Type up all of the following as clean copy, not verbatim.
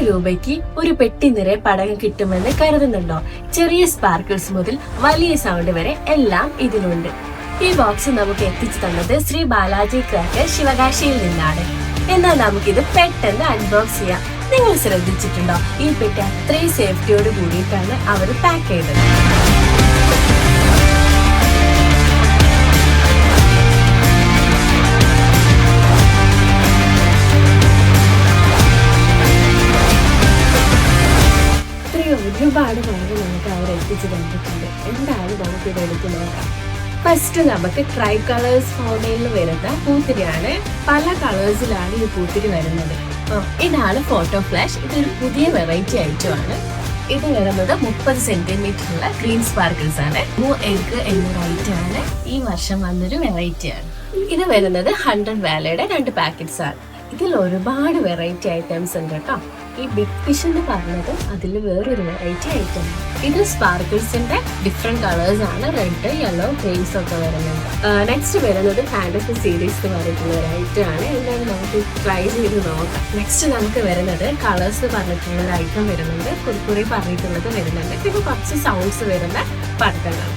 രൂപയ്ക്ക് ഒരു പെട്ടി നിറയെ പടകം കിട്ടുമെന്ന് കരുതുന്നുണ്ടോ? ചെറിയ സ്പാർക്കിൾസ് മുതൽ വലിയ സൗണ്ട് വരെ എല്ലാം ഇതിലുണ്ട്. ഈ ബോക്സ് നമുക്ക് എത്തിച്ചു തന്നത് ശ്രീ ബാലാജി ക്രാക്കർ ശിവകാശിയിൽ നിന്നാണ്. എന്നാൽ നമുക്കിത് പെട്ടെന്ന് അൺബോക്സ് ചെയ്യാം. നിങ്ങൾ ശ്രദ്ധിച്ചിട്ടുണ്ടോ? ഈ പെട്ടി അത്രയും സേഫ്റ്റിയോട് കൂടിയിട്ടാണ് അവർ പാക്ക് ചെയ്തത്. ഒരുപാട് ഭാഗം നമുക്ക് അവർ എത്തിച്ചു തന്നിട്ടുണ്ട്. എന്താണ് നമുക്കിത് എടുത്ത് നോക്കാം. ഫസ്റ്റ് നമുക്ക് ട്രൈ കളേഴ്സ് ഫൗണ്ടൈനിൽ വരുന്ന പൂത്തിരിയാണ്. പല കളേഴ്സിലാണ് ഈ പൂത്തിരി വരുന്നത്. ഇതാണ് ഫോട്ടോ ഫ്ലാഷ്. ഇതൊരു പുതിയ വെറൈറ്റി ഐറ്റം ആണ്. ഇത് വരുന്നത് 30 സെന്റിമീറ്ററുള്ള ഗ്രീൻ സ്പാർക്കിൾസ് ആണ്. എഗ് എന്നൊരു ഐറ്റം ആണ്. ഈ വർഷം വന്നൊരു വെറൈറ്റി ആണ്. ഇത് വരുന്നത് 100 വാലയുടെ 2 പാക്കറ്റ്സ് ആണ്. ഇതിൽ ഒരുപാട് വെറൈറ്റി ഐറ്റംസ് ഉണ്ട് കേട്ടോ. ഈ ബിഗ് ഫിഷ് എന്ന് പറഞ്ഞത് അതിൽ വേറൊരു വെറൈറ്റി ഐറ്റം ആണ്. ഇത് സ്പാർക്കിൾസിന്റെ ഡിഫറെന്റ് കളേഴ്സ് ആണ്. റെഡ്, യെല്ലോ, ഗ്രീൻസ് ഒക്കെ വരുന്നുണ്ട്. നെക്സ്റ്റ് വരുന്നത് ഫാന്റസി സീരീസ് എന്ന് പറഞ്ഞിട്ടുള്ള ഒരു ഐറ്റം ആണ്. എന്തായാലും നമുക്ക് ട്രൈ ചെയ്ത് നോക്കാം. നെക്സ്റ്റ് നമുക്ക് വരുന്നത് കളേഴ്സ് പറഞ്ഞിട്ടുള്ള ഒരു ഐറ്റം വരുന്നുണ്ട്. കുർക്കുറി പറഞ്ഞിട്ടുള്ളത് വരുന്നുണ്ട്. പിന്നെ കുറച്ച് സൗണ്ട്സ് വരുന്ന പടക്കങ്ങൾ.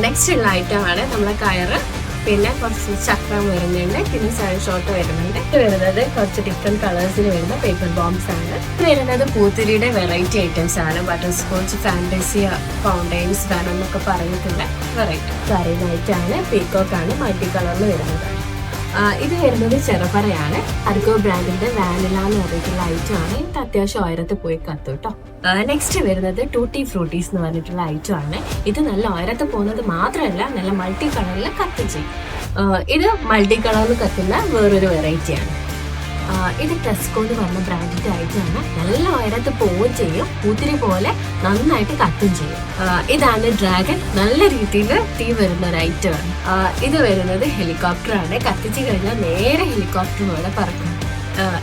നെക്സ്റ്റ് ഉള്ള ഐറ്റം ആണ് നമ്മളെ കയറ്. പിന്നെ കുറച്ച് ചക്രം വരുന്നുണ്ട്. പിന്നെ സൈഡ് ഷോട്ട് വരുന്നുണ്ട്. ഇത് വരുന്നത് കുറച്ച് ഡിഫറെന്റ് കളേഴ്സിൽ വരുന്ന പേപ്പർ ബോംബ്സ് ആണ്. ഇത് വരുന്നത് പൂത്തിരിയുടെ വെറൈറ്റി ഐറ്റംസ് ആണ്. ബട്ടർ സ്കോച്ച്, ഫാന്റസി ഫൗണ്ടൈൻസ് വേണം എന്നൊക്കെ പറഞ്ഞിട്ടുള്ള വെറൈറ്റി പറയുന്ന ഐറ്റം ആണ്. പീക്കോക്ക് ആണ്. മൾട്ടി കളറിൽ വരുന്നത്. ഇത് വരുന്നത് ചെറുപറയാണ്. അർഗോ ബ്രാൻഡിന്റെ വാനില എന്ന് പറഞ്ഞിട്ടുള്ള ഐറ്റം ആണ്. ഇത് അത്യാവശ്യം ഉയരത്ത് പോയി കത്തും കേട്ടോ. നെക്സ്റ്റ് വരുന്നത് ടൂട്ടി ഫ്രൂട്ടീസ് എന്ന് പറഞ്ഞിട്ടുള്ള ഐറ്റം ആണ്. ഇത് നല്ല ഉയരത്ത് പോകുന്നത് മാത്രമല്ല, നല്ല മൾട്ടി കളറിൽ കത്തും ചെയ്യും. ഇത് മൾട്ടി കളറിൽ കത്തുന്ന വേറൊരു വെറൈറ്റിയാണ്. ഇത് ടെസ്കോ എന്ന് പറഞ്ഞ ബ്രാൻഡിന്റെ ഐറ്റം ആണ്. നല്ല ഉയരത്ത് പോവുകയും ചെയ്യും. പൂത്തിരി പോലെ നന്നായിട്ട് കത്തും ചെയ്യും. ഇതാണ് ഡ്രാഗൺ. നല്ല രീതിയിൽ തീ വരുന്ന ഒരു ഐറ്റം ആണ്. ഇത് വരുന്നത് ഹെലികോപ്റ്റർ ആണ്. കത്തിച്ചു കഴിഞ്ഞാൽ നേരെ ഹെലികോപ്റ്റർ പോലെ പറക്കും.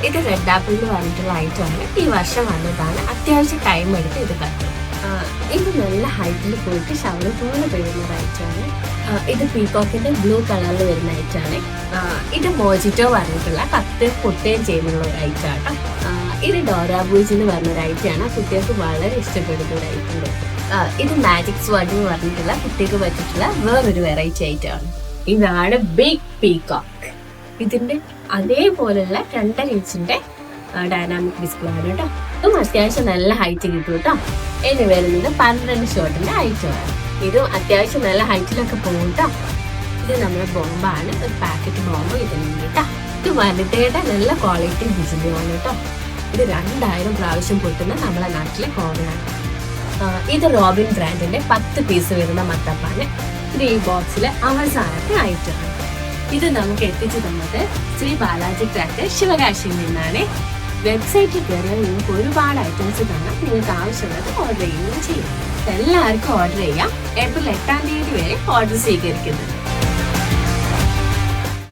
ഇത് റെഡ് ആപ്പിൾ എന്ന് പറഞ്ഞിട്ടുള്ള ഐറ്റം ആണ്. ഈ വർഷം വന്നതാണ്. അത്യാവശ്യം ടൈം എടുത്ത് ഇത് കത്തും. ഇത് നല്ല ഹൈറ്റിൽ പോയിട്ട് ഷവർ പോലെ പെയ്യുന്ന ഒരു ഐറ്റം ആണ്. ഇത് പീകോക്കിന്റെ ബ്ലൂ കളറിൽ വരുന്ന ഐറ്റം ആണ്. ഇത് മോജിറ്റോ പറഞ്ഞിട്ടുള്ള കത്ത് പൊട്ടുകയും ചെയ്യുന്ന ഒരു ഐറ്റം ആണ്. ഇത് ഡോറാബൂജ് എന്ന് പറഞ്ഞൊരു ഐറ്റം ആണ്. കുട്ടികൾക്ക് വളരെ ഇഷ്ടപ്പെടുന്ന ഒരു ഐറ്റം. ഇത് മാജിക് സ്വാഡ് എന്ന് പറഞ്ഞിട്ടുള്ള കുട്ടികൾക്ക് പറ്റിയിട്ടുള്ള വേറൊരു വെറൈറ്റി ഐറ്റം ആണ്. ഇതാണ് ബിഗ് പീകോക്ക്. ഇതിന്റെ അതേപോലുള്ള 2.5 ഇഞ്ചിന്റെ ഡൈനാമിക് ഡിസ്പ്ലേ ആണ് കേട്ടോ. ഇതും അത്യാവശ്യം നല്ല ഹൈറ്റ് കിട്ടും കേട്ടോ. ഇനി വരുന്നത് 12 ഷോട്ടിന്റെ ഐറ്റം ആണ്. ഇതും അത്യാവശ്യം നല്ല ഹൈറ്റിലൊക്കെ പോകും കേട്ടോ. ഇത് നമ്മുടെ ബോംബാണ്. ഒരു പാക്കറ്റ് ബോംബ് ഇതിനുണ്ട് കേട്ടോ. ഇത് വനിതയുടെ നല്ല ക്വാളിറ്റി ബിജിലിയാണ് കേട്ടോ. ഇത് 2000 പ്രാവശ്യം പൊട്ടുന്ന നമ്മളെ നാട്ടിലെ കോമണാണ്. ഇത് റോബിൻ ബ്രാൻഡിന്റെ 10 പീസ് വരുന്ന മത്തപ്പാണ്. ഇത് ഈ ബോക്സിലെ അവസാനത്തെ ഐറ്റം ആണ്. ഇത് നമുക്ക് എത്തിച്ചു തന്നത് ശ്രീ ബാലാജി ക്രാക്കർ ശിവകാശിയിൽ നിന്നാണ്. വെബ്സൈറ്റിൽ കയറിയാൽ നിങ്ങൾക്ക് ഒരുപാട് ഐറ്റംസ് കാണാം. നിങ്ങൾക്ക് ആവശ്യമുള്ളത് ഓർഡർ ചെയ്യുകയും ചെയ്യും. എല്ലാവർക്കും ഓർഡർ ചെയ്യാം. ഏപ്രിൽ 8 വരെ ഓർഡർ സ്വീകരിക്കുന്നത്.